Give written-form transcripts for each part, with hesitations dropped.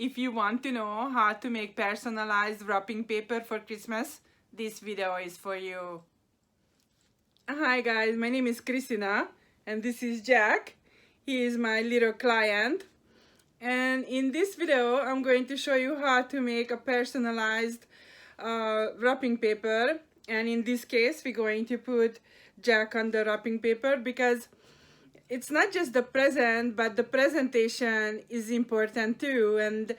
If you want to know how to make personalized wrapping paper for Christmas, this video is for you. Hi guys, my name is Christina and this is Jack. He is my little client. And in this video, I'm going to show you how to make a personalized wrapping paper. And in this case, we're going to put Jack on the wrapping paper because it's not just the present, but the presentation is important too. And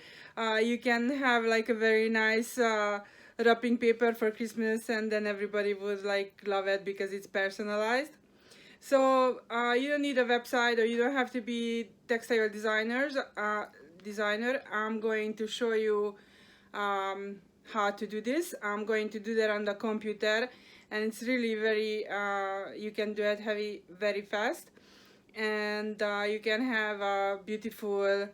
you can have like a very nice wrapping paper for Christmas, and then everybody would like love it because it's personalized. So you don't need a website, or you don't have to be textile designer. I'm going to show you how to do this. I'm going to do that on the computer, and it's really very you can do it very fast, and you can have a beautiful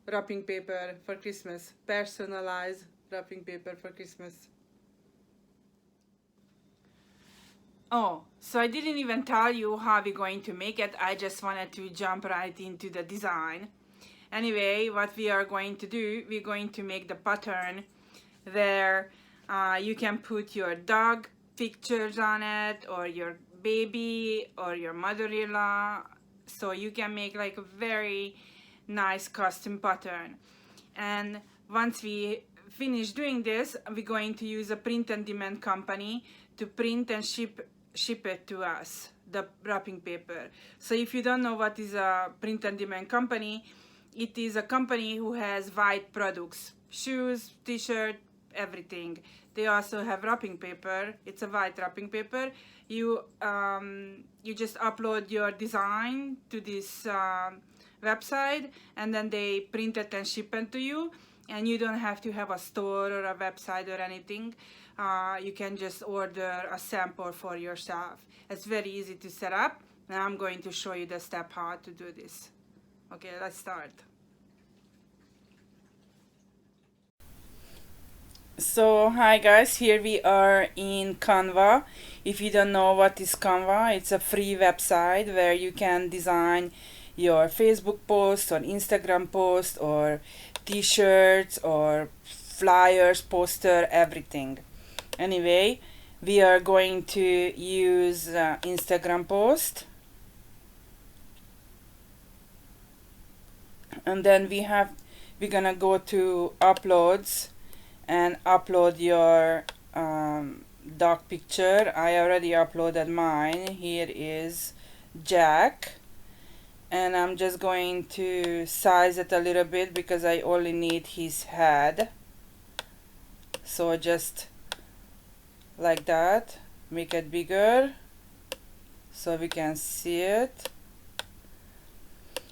wrapping paper for Christmas, personalized wrapping paper for Christmas. Oh, so I didn't even tell you how we're going to make it. I just wanted to jump right into the design. Anyway, what we are going to do, we're going to make the pattern where you can put your dog pictures on it, or your baby, or your mother-in-law. So you can make like a very nice custom pattern. And once we finish doing this, we're going to use a print-on-demand company to print and ship it to us, the wrapping paper. So if you don't know what is a print-on-demand company, it is a company who has white products, shoes, t-shirt, everything. They also have wrapping paper. It's a white wrapping paper. You just upload your design to this website, and then they print it and ship it to you, and you don't have to have a store or a website or anything. You can just order a sample for yourself. It's very easy to set up, and I'm going to show you the step how to do this. Okay, let's start. So hi guys, here we are in Canva. If you don't know what is Canva, it's a free website where you can design your Facebook post or Instagram post or t-shirts or flyers, poster, everything. Anyway, we are going to use Instagram post, and then we're gonna go to uploads and upload your dog picture. I already uploaded mine. Here is Jack, and I'm just going to size it a little bit because I only need his head. So just like that, make it bigger so we can see it.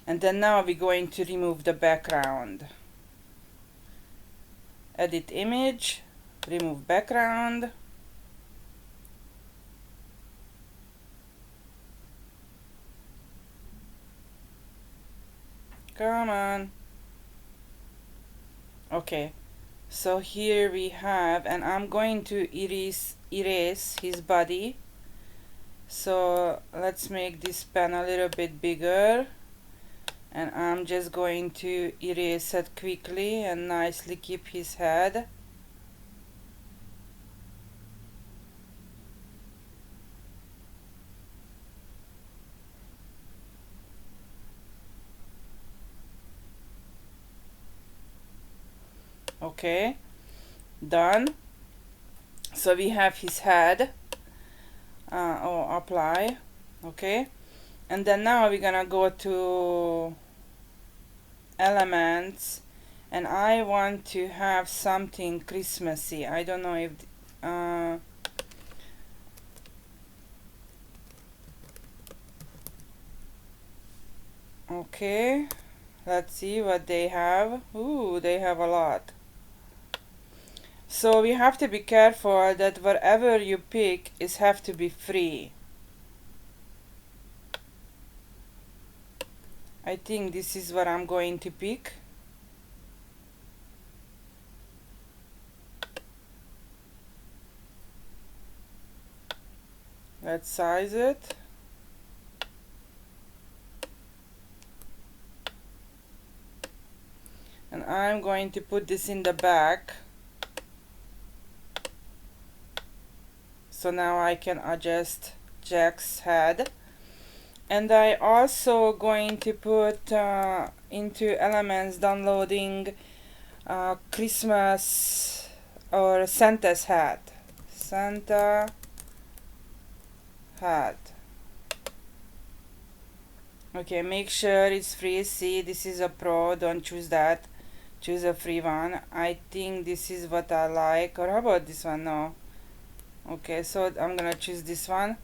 And then now we're going to remove the background. Edit image, remove background. Come on. Okay, so here we have, and I'm going to erase his body. So let's make this pen a little bit bigger, and I'm just going to erase it quickly and nicely keep his head. Okay, done. So we have his head. Apply. Okay, and then now we're gonna go to elements, and I want to have something Christmassy. I don't know if okay, let's see what they have. Ooh, they have a lot. So we have to be careful that whatever you pick is have to be free. I think this is what I'm going to pick. Let's size it. and I'm going to put this in the back. So now I can adjust Jack's head. And I also going to put into Elements downloading Christmas or Santa's hat. Santa hat. Okay, make sure it's free. See, this is a pro, don't choose that. Choose a free one. I think this is what I like. Or how about this one? No. Okay, so I'm gonna choose this one.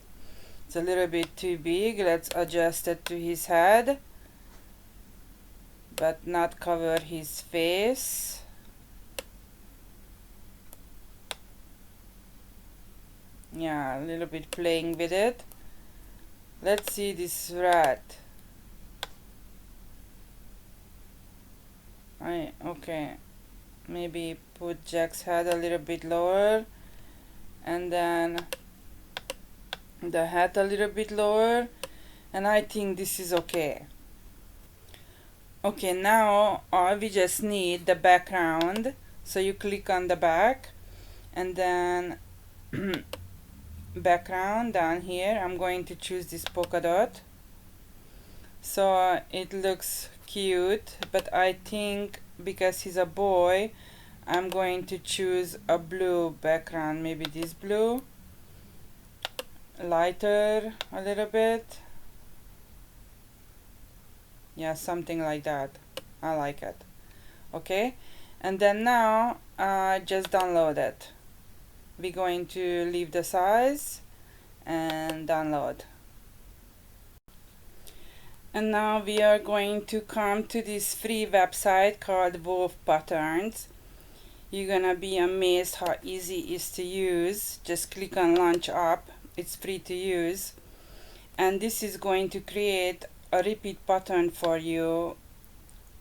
It's a little bit too big. Let's adjust it to his head, but not cover his face. Yeah, a little bit playing with it. Let's see this rat. Okay, maybe put Jack's head a little bit lower, and then the hat a little bit lower, and I think this is okay. Okay, now we just need the background, so you click on the back and then background down here. I'm going to choose this polka dot, so it looks cute, but I think because he's a boy I'm going to choose a blue background, maybe this blue, lighter a little bit. Yeah, something like that. I like it. Okay, and then now just download it. We're going to leave the size and download. And now we are going to come to this free website called Wolf Patterns. You're gonna be amazed how easy it is to use. Just click on launch up. It's free to use, and this is going to create a repeat pattern for you.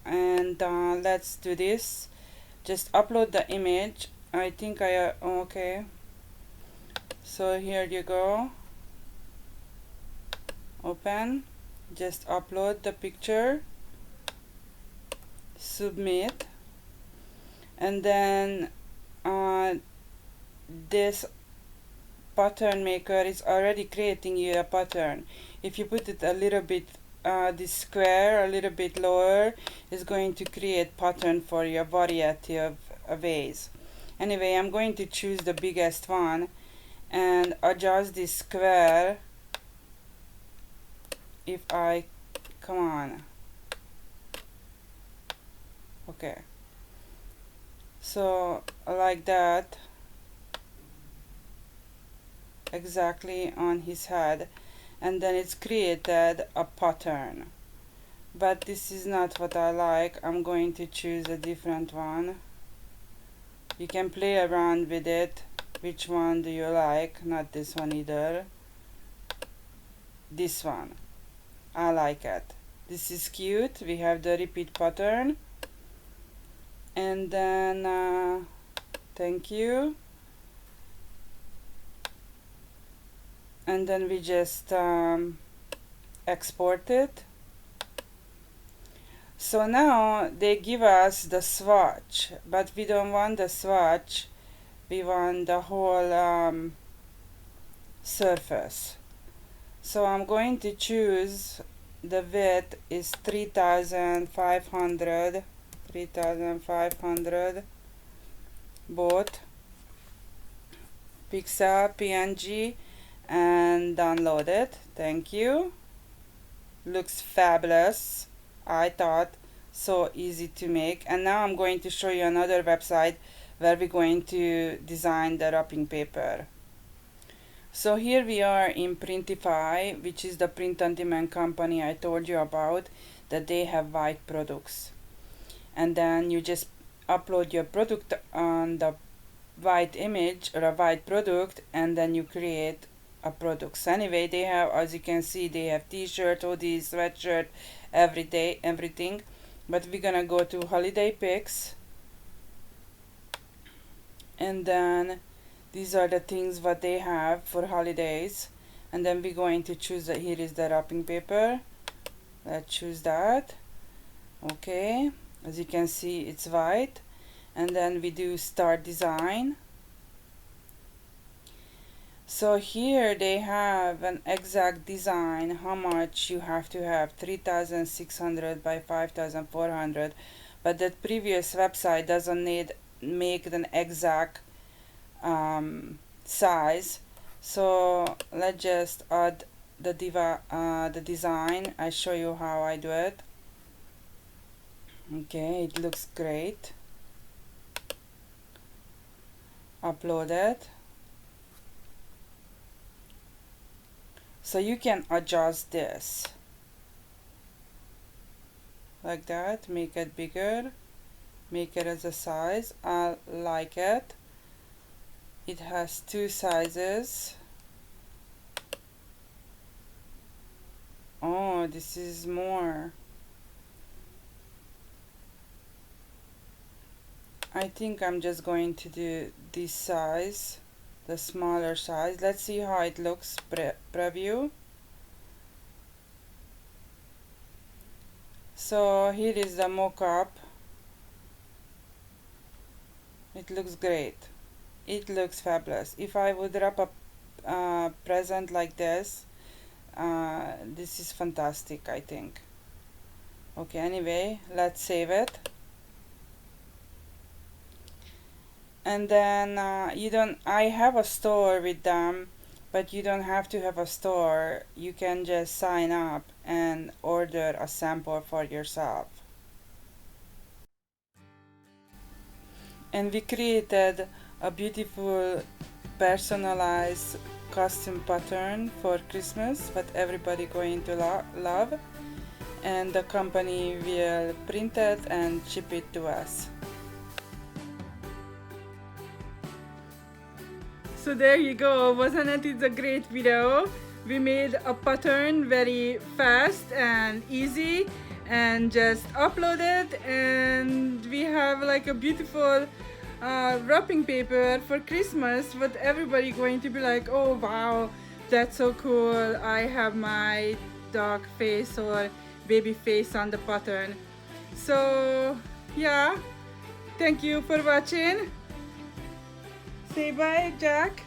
And let's do this. Just upload the image. I think okay, so here you go. Open, just upload the picture, submit, and then this pattern maker is already creating you a pattern. If you put it a little bit this square a little bit lower, is going to create pattern for your variety of ways. Anyway, I'm going to choose the biggest one and adjust this square. If I come on, okay, so like that, exactly on his head, and then it's created a pattern. But this is not what I like. I'm going to choose a different one. You can play around with it. Which one do you like? Not this one either. This one. I like it. This is cute. We have the repeat pattern. And then thank you. And then we just export it. So now they give us the swatch, but we don't want the swatch, we want the whole surface. So I'm going to choose the width is 3500 both pixel PNG, and download it. Thank you. Looks fabulous. I thought so easy to make. And now I'm going to show you another website where we're going to design the wrapping paper. So here we are in Printify, which is the print on demand company I told you about, that they have white products. And then you just upload your product on the white image or a white product, and then you create a product. So anyway, they have, as you can see, they have t-shirt, hoodies, sweatshirt, everything. But we're gonna go to holiday picks, and then these are the things what they have for holidays. And then we're going to choose here is the wrapping paper. Let's choose that. Okay, As you can see, it's white. And then we do start design. So here they have an exact design, how much you have to have, 3600 by 5400, but that previous website doesn't make an exact size. So let's just add the design. I show you how I do it. Okay, it looks great. Upload it. So you can adjust this like that, make it bigger, make it as a size. I like it. It has two sizes. Oh, this is more. I think I'm just going to do this size, the smaller size. Let's see how it looks preview. So here is the mock-up. It looks great. It looks fabulous. If I would wrap a present like this, this is fantastic, I think. Okay, anyway, let's save it. And then I have a store with them, but you don't have to have a store. You can just sign up and order a sample for yourself. And we created a beautiful personalized custom pattern for Christmas that everybody going to love, and the company will print it and ship it to us. So there you go, wasn't it? It's a great video. We made a pattern very fast and easy and just upload it, and we have like a beautiful wrapping paper for Christmas, but everybody going to be like, oh wow, that's so cool, I have my dog face or baby face on the pattern. So yeah, thank you for watching. Say bye, Jack.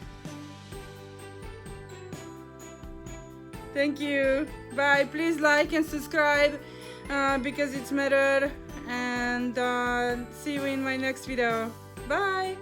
Thank you. Bye. Please like and subscribe because it's matter. And see you in my next video. Bye.